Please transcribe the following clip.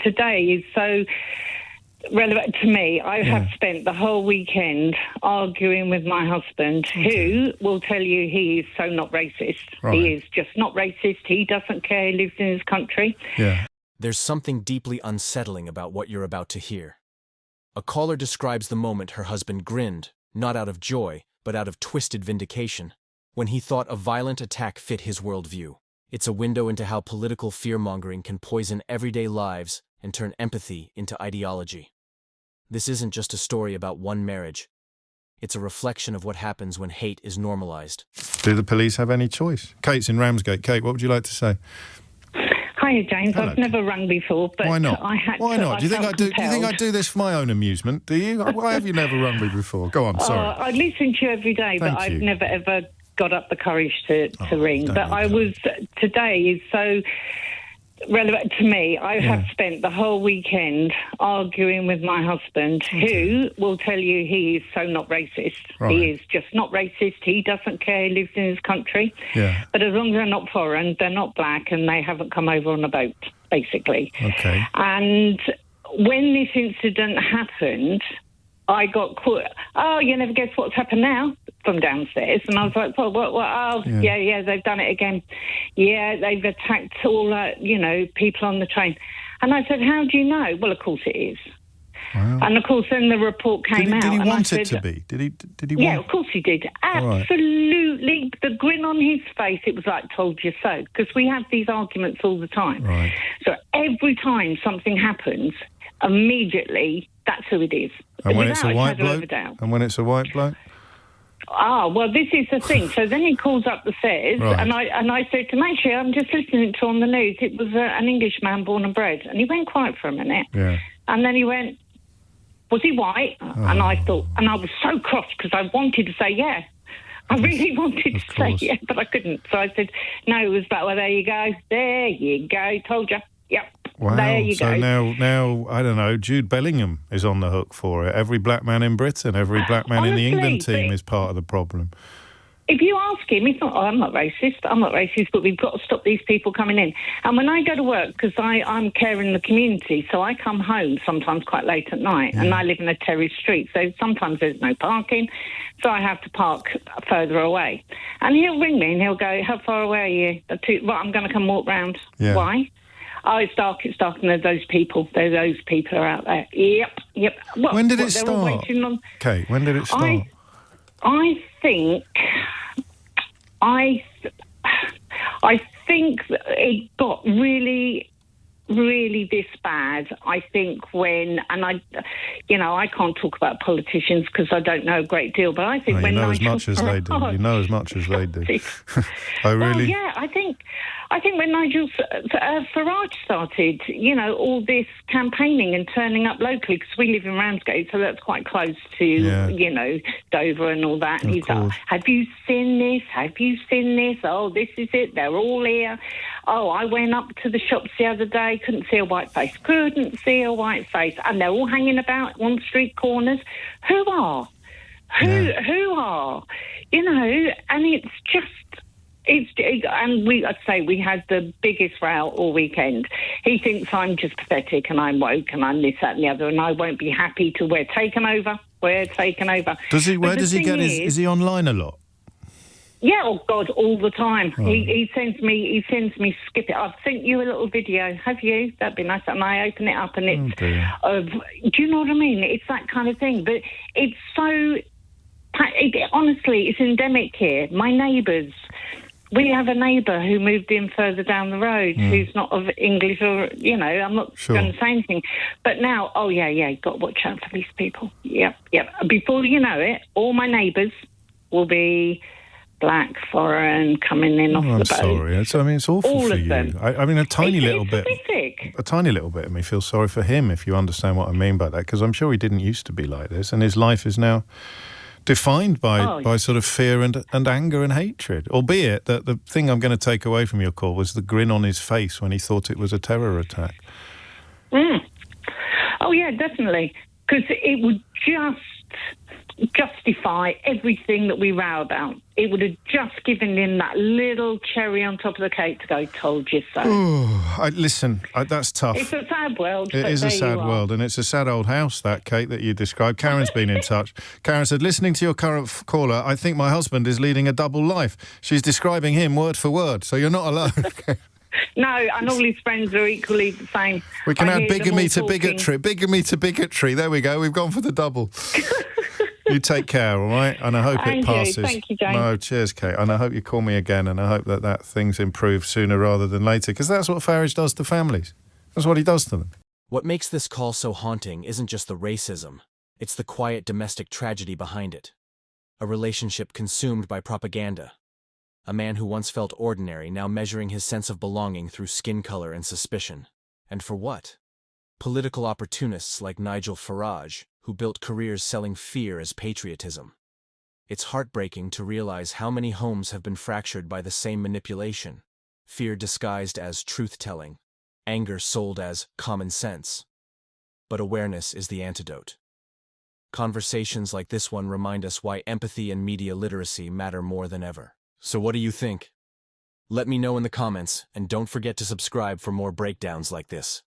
Today is so relevant to me. I have spent the whole weekend arguing with my husband, who will tell you he is so not racist. Right. He is just not racist. He doesn't care. He lives in his country. Yeah. There's something deeply unsettling about what you're about to hear. A caller describes the moment her husband grinned, not out of joy, but out of twisted vindication, when he thought a violent attack fit his worldview. It's a window into how political fear-mongering can poison everyday lives and turn empathy into ideology. This isn't just a story about one marriage. It's a reflection of what happens when hate is normalized. Do the police have any choice? Kate's in Ramsgate. Kate, what would you like to say? Hiya, James. Hello. I've never rung before, but why not? I had Why to. not? Do you think I do this for my own amusement? Do you? Why have you never rung me before? Go on, sorry. I listen to you every day, but I've never ever got up the courage to ring. But today is so relevant to me. I have spent the whole weekend arguing with my husband, who will tell you he is so not racist. Right. He is just not racist. He doesn't care. He lives in his country. Yeah. But as long as they're not foreign, they're not black, and they haven't come over on a boat, basically. Okay. And when this incident happened, I got caught. Oh, you never guess what's happened now, from downstairs. And I was like, what? Oh, yeah, they've done it again. Yeah, they've attacked all, people on the train. And I said, how do you know? Well, of course it is. Wow. And of course, then the report came out. Did he want it to be? Did he? Yeah, of course he did. Absolutely. Right. The grin on his face, it was like, told you so. Because we have these arguments all the time. Right. So every time something happens, immediately, that's who it is. And when it's a white bloke? Ah, well, this is the thing. So then he calls up the stairs, and I said to him, actually, I'm just listening to on the news. It was an Englishman born and bred. And he went quiet for a minute. Yeah. And then he went, was he white? And I thought, and I was so cross because I wanted to say yeah. I really wanted to say yeah, but I couldn't. So I said, no, it was that. Well, there you go. There you go. Told you. Yep. Wow. There you go. Now, I don't know, Jude Bellingham is on the hook for it. Every black man in Britain, every black man in the England team is part of the problem. If you ask him, he's not, I'm not racist, but we've got to stop these people coming in. And when I go to work, because I'm caring the community, so I come home sometimes quite late at night, and I live in a terrace street, so sometimes there's no parking, so I have to park further away. And he'll ring me and he'll go, how far away are you? Well, I'm going to come walk round. Yeah. Why? Oh, it's dark, and there's those people. Those people are out there. Yep. Well, when did it start? Kate, when did it start? I think that it got really, really this bad. I think when, and I can't talk about politicians because I don't know a great deal, but I think when you know Nigel as much as they do. You know as much as they do. Oh, really? Well, yeah, I think when Nigel Farage started, all this campaigning and turning up locally, because we live in Ramsgate, so that's quite close to, Dover and all that. And he's like, have you seen this? Have you seen this? Oh, this is it. They're all here. Oh, I went up to the shops the other day, couldn't see a white face. And they're all hanging about on street corners. Who are? Who are? And it's just... I'd say we had the biggest row all weekend. He thinks I'm just pathetic and I'm woke and I'm this, that and the other, and I won't be happy till we're taken over. Does he? Where does he get his... Is he online a lot? Yeah, oh God, all the time. Oh. He sends me skip it. I've sent you a little video. Have you? That'd be nice. And I open it up and it's do you know what I mean? It's that kind of thing. But it's so... honestly, it's endemic here. My neighbours... We have a neighbour who moved in further down the road who's not of English or, I'm not going to say anything. But now, got to watch out for these people. Yep. Before you know it, all my neighbours will be black, foreign, coming in off the boat. I'm sorry. It's awful all for of you. them. A tiny little bit of me feels sorry for him, if you understand what I mean by that, because I'm sure he didn't used to be like this, and his life is now... defined by sort of fear and anger and hatred, albeit that the thing I'm going to take away from your call was the grin on his face when he thought it was a terror attack. Oh, yeah, definitely. Because it would just... justify everything that we row about. It would have just given him that little cherry on top of the cake to go, told you so. Listen, that's tough. It's a sad world. It is a sad world, and it's a sad old house, that, Kate, that you described. Karen's been in touch. Karen said, listening to your current caller, I think my husband is leading a double life. She's describing him word for word, so you're not alone. No, and all his friends are equally the same. We can add bigamy to bigotry. Bigamy to bigotry. There we go. We've gone for the double. You take care, all right? And I hope it passes. Thank you, James. No, cheers, Kate. And I hope you call me again, and I hope that things improve sooner rather than later, because that's what Farage does to families. That's what he does to them. What makes this call so haunting isn't just the racism. It's the quiet domestic tragedy behind it. A relationship consumed by propaganda. A man who once felt ordinary, now measuring his sense of belonging through skin color and suspicion. And for what? Political opportunists like Nigel Farage, who built careers selling fear as patriotism. It's heartbreaking to realize how many homes have been fractured by the same manipulation. Fear disguised as truth-telling, anger sold as common sense. But awareness is the antidote. Conversations like this one remind us why empathy and media literacy matter more than ever. So what do you think? Let me know in the comments, and don't forget to subscribe for more breakdowns like this.